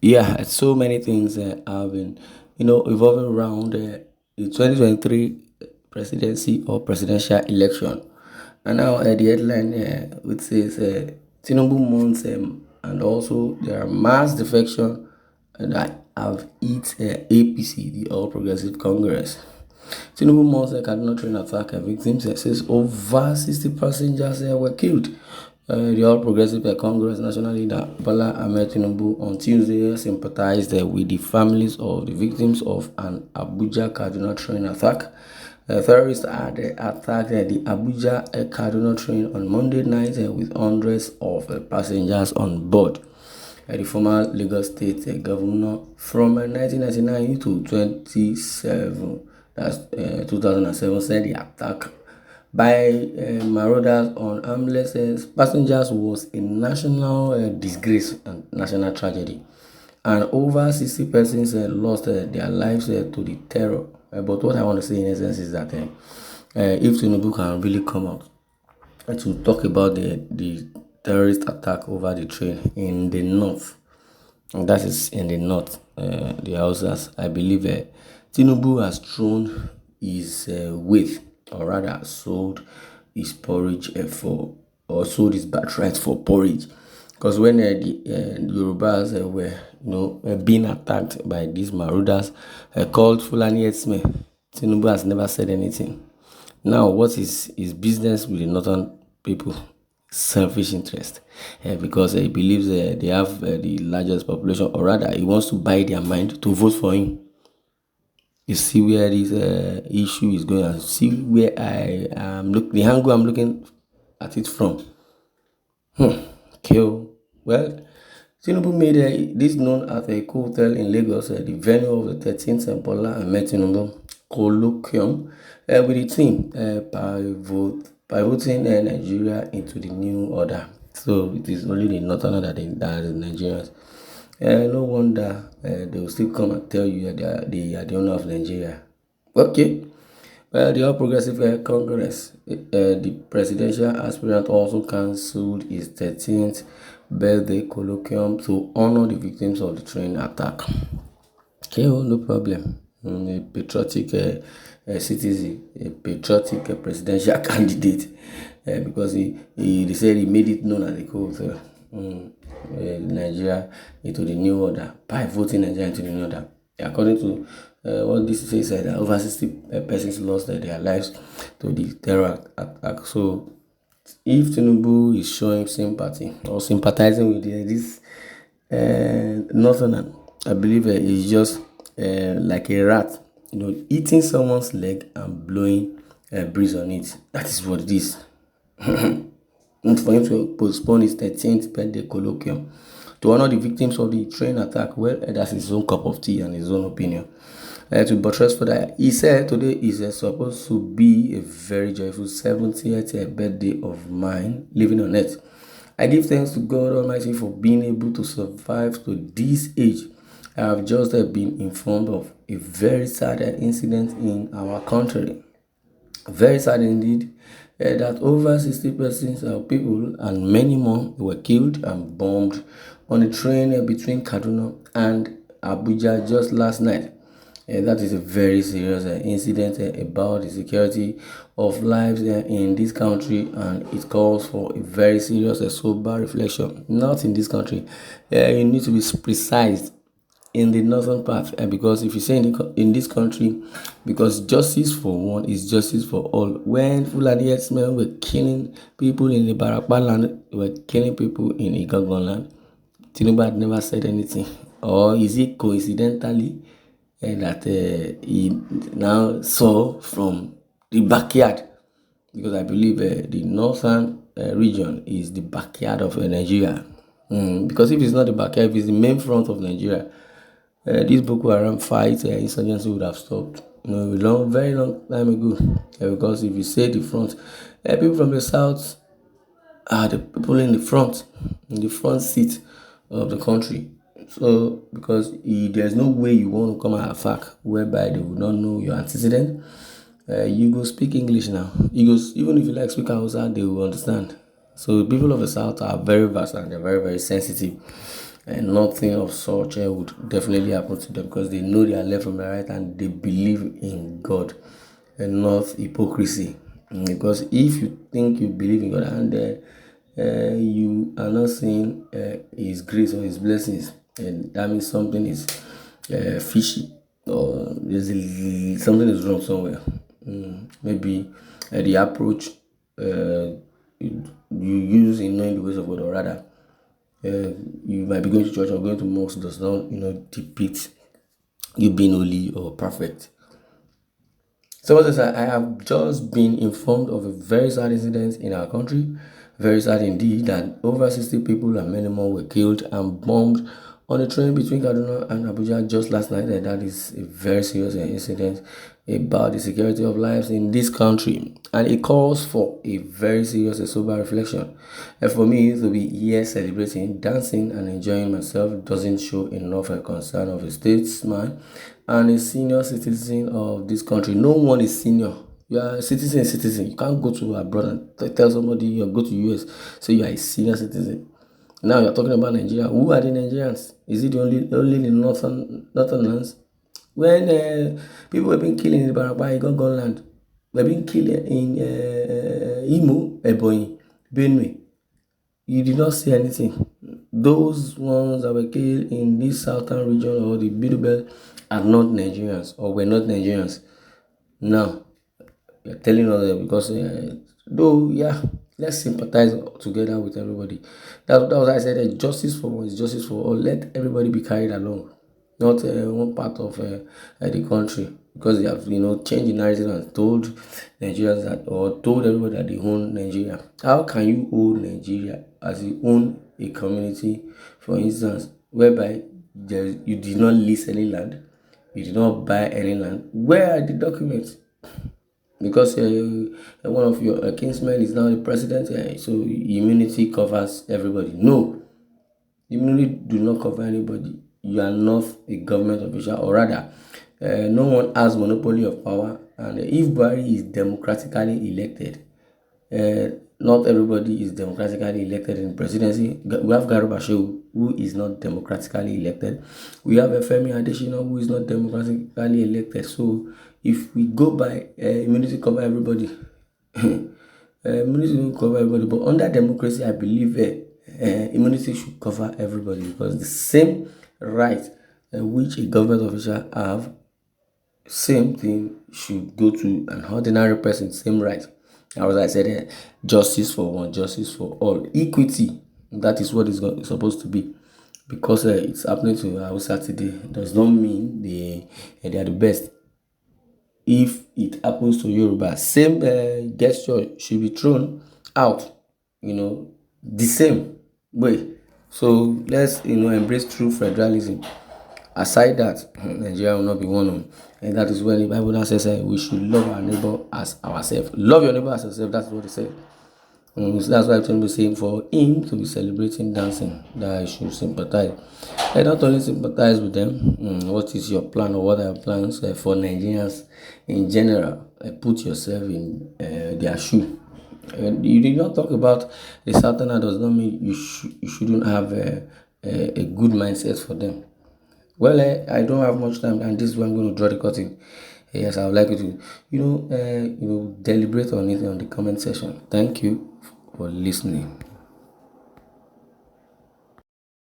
Yeah, so many things have been, evolving around the 2023 presidency or presidential election. And now the headline which says Tinubu months and also there are mass defection that have hit APC, the All Progressive Congress. Tinubu months Kaduna train attack victims says over 60 passengers were killed. The All Progressive Congress National Leader Bola Ahmed Tinubu on Tuesday sympathized with the families of the victims of an Abuja Kaduna train attack. Terrorists had attacked the Abuja Kaduna train on Monday night with hundreds of passengers on board. The former Lagos State governor from 1999 to 2007 said the attack by marauders on armless passengers was a national disgrace and national tragedy. And over 60 persons lost their lives to the terror. But what I want to say in essence is that if Tinubu can really come out to talk about the terrorist attack over the train in the north, and that is in the north, the Hausas, I believe Tinubu has thrown his weight, or rather sold his porridge or sold his birthright for porridge. Because when the Yorubas were being attacked by these marauders called Fulani Herdsmen, Tinubu has never said anything. Now, what is his business with the northern people? Selfish interest, because he believes they have the largest population, or rather, he wants to buy their mind to vote for him. You see where this issue is going, and see where I am the angle I'm looking at it from. Okay, well, Tinubu made this known at a hotel in Lagos, the venue of the 13th Bola Ahmed Tinubu colloquium with the team pivoting Nigeria into the new order. So it is only the northern that are the Nigerians. No wonder they will still come and tell you that they are the owner of Nigeria. Okay. Well, the All Progressive Congress, the presidential aspirant also cancelled his 13th birthday colloquium to honor the victims of the train attack. Okay, well, no problem. A patriotic citizen, a patriotic presidential candidate, because they said he made it known at the court. Nigeria into the new order, by voting Nigeria into the new order. According to what this says, over 60 persons lost their lives to the terror attack. So, if Tinubu is showing sympathy or sympathizing with this northerner, I believe he's just like a rat, eating someone's leg and blowing a breeze on it. That is what it is. And for him to postpone his 13th birthday colloquium to honor the victims of the train attack, well, that's his own cup of tea and his own opinion. To buttress for that, he said today is supposed to be a very joyful 70th birthday of mine living on earth. I give thanks to God Almighty for being able to survive to this age. I have just been informed of a very sad incident in our country. Very sad indeed. That over 60 persons of people and many more were killed and bombed on a train between Kaduna and Abuja just last night. That is a very serious incident about the security of lives in this country, and it calls for a very serious sober reflection. Not in this country. You need to be precise in the northern part, because if you say in this country, because justice for one is justice for all. When Fulani herdsmen were killing people in the Barakpa land, were killing people in Igagon land, Tinubu had never said anything. Or is it coincidentally that he now saw from the backyard? Because I believe the northern region is the backyard of Nigeria. Because if it's not the backyard, if it's the main front of Nigeria, this Boko Haram fight insurgency would have stopped, very long time ago. Because if you say the front, people from the south are the people in the front seat of the country. So, because there's no way you want to come and attack whereby they will not know your antecedent, you go speak English now. Even if you like speak Hausa, they will understand. So people of the south are very vast and they're very, very sensitive. and nothing of such would definitely happen to them, because they know their left from their right and they believe in God and not hypocrisy. Because if you think you believe in God and you are not seeing His grace or His blessings, and that means something is fishy, or something is wrong somewhere. Maybe the approach you use in knowing the ways of God, or rather, you might be going to church or going to mosque, does not depict you being holy or perfect. Someone says, I have just been informed of a very sad incident in our country. Very sad indeed, that over 60 people and many more were killed and bombed on a train between Kaduna and Abuja just last night. And that is a very serious incident about the security of lives in this country. And it calls for a very serious and sober reflection. And for me to be here celebrating, dancing, and enjoying myself doesn't show enough concern of a statesman and a senior citizen of this country. No one is senior. You are a citizen. You can't go to abroad and tell somebody you go to US, say you are a senior citizen. Now you're talking about Nigeria. Who are the Nigerians? Is it only the northerners? When people have been killing in the Baraba, Igongon land, they've been killed in Imo, Ebonyi, Benue. You did not see anything. Those ones that were killed in this southern region or the Middle Belt are not Nigerians, or were not Nigerians. Now, you're telling us that because, let's sympathize together with everybody. That was why I said justice for one is justice for all. Let everybody be carried along, not one part of the country, because they have changed the narrative and told Nigerians that, or told everybody that they own Nigeria. How can you own Nigeria as you own a community, for instance, whereby you did not lease any land, you did not buy any land? Where are the documents? Because one of your kinsmen is now the president, so immunity covers everybody. No, immunity do not cover anybody. You are not a government official, or rather, no one has monopoly of power. And if Buhari is democratically elected, not everybody is democratically elected in presidency. We have Garuba Shehu, who is not democratically elected. We have Femi Adesina, who is not democratically elected. So if we go by immunity cover everybody, immunity don't cover everybody. But under democracy, I believe immunity should cover everybody, because the same right which a government official have, same thing should go to an ordinary person, same right. As I said, justice for one, justice for all, equity. That is what it's supposed to be. Because it's happening to Hausa today does not mean they are the best. If it happens to Yoruba, same gesture should be thrown out, the same way. So let's embrace true federalism. Aside that, Nigeria will not be one of, and that is when the Bible now says we should love our neighbor as ourselves. Love your neighbor as yourself. That's what it said. So that's why I'm saying for him to be celebrating dancing, that I should sympathize. I not only sympathize with them. What is your plan, or what are your plans for Nigerians in general? Put yourself in their shoe. You did not talk about the Southerner. Does not mean you shouldn't have a good mindset for them. Well, I don't have much time, and this is where I'm going to draw the curtain. Yes, I would like you to, deliberate on it on the comment section. Thank you for listening.